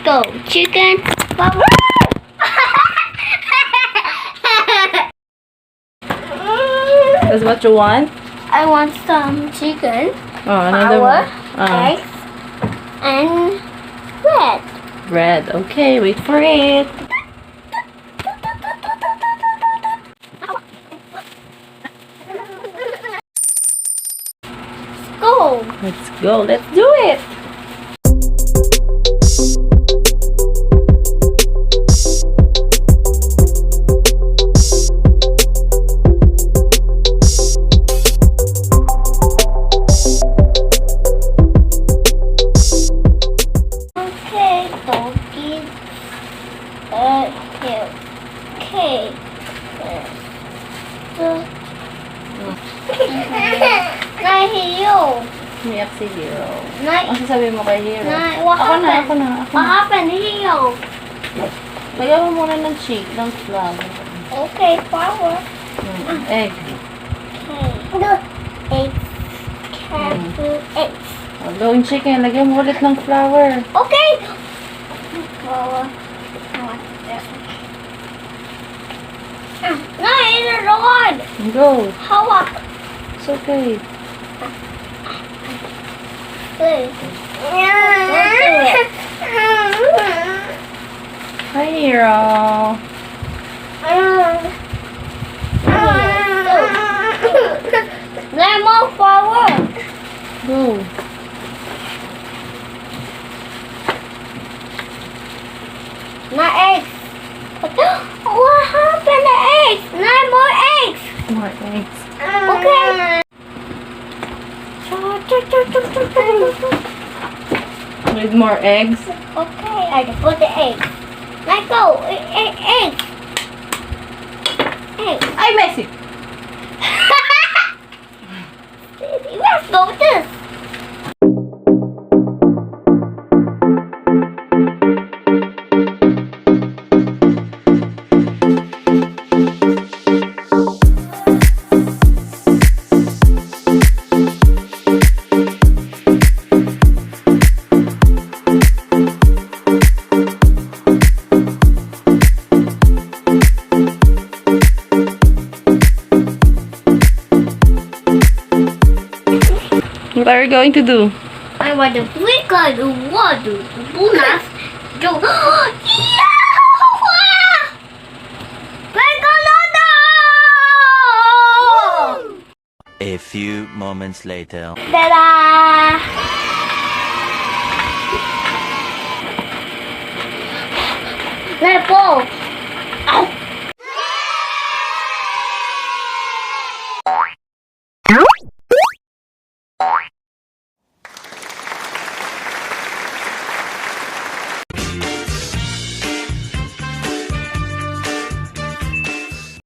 go. Chicken. That's what you want? I want some chicken, Oh, another flour, one. eggs, and bread. Bread. Okay, wait for it. Go. Let's go. Let's do it. Okay, doggy. Here. Okay. Hero. Umiyak si Hero. Nay, Ang sasabihin mo kay Hero? what Ako na, happened? ako na. What happened, Hero? Lagyan mo muna ng flour. Okay, flour. Egg. Okay. Eggs. Eggs. Gawin chicken, lagyan mo ulit ng flour. Okay. Flour. I want this. No, it's a rod. Go. Hawak. It's okay. Hi, Hero. Lemon flour. Go. Not eggs. What happened to eggs? Not more eggs. More eggs. Okay. With more eggs. Okay, I just put the eggs. Let go. Eggs. Eggs. Ay, Messi. Let's go with this. What are you going to do? I want to break out the water. Bunas. Go. A few moments later. Ta-da! Let's go.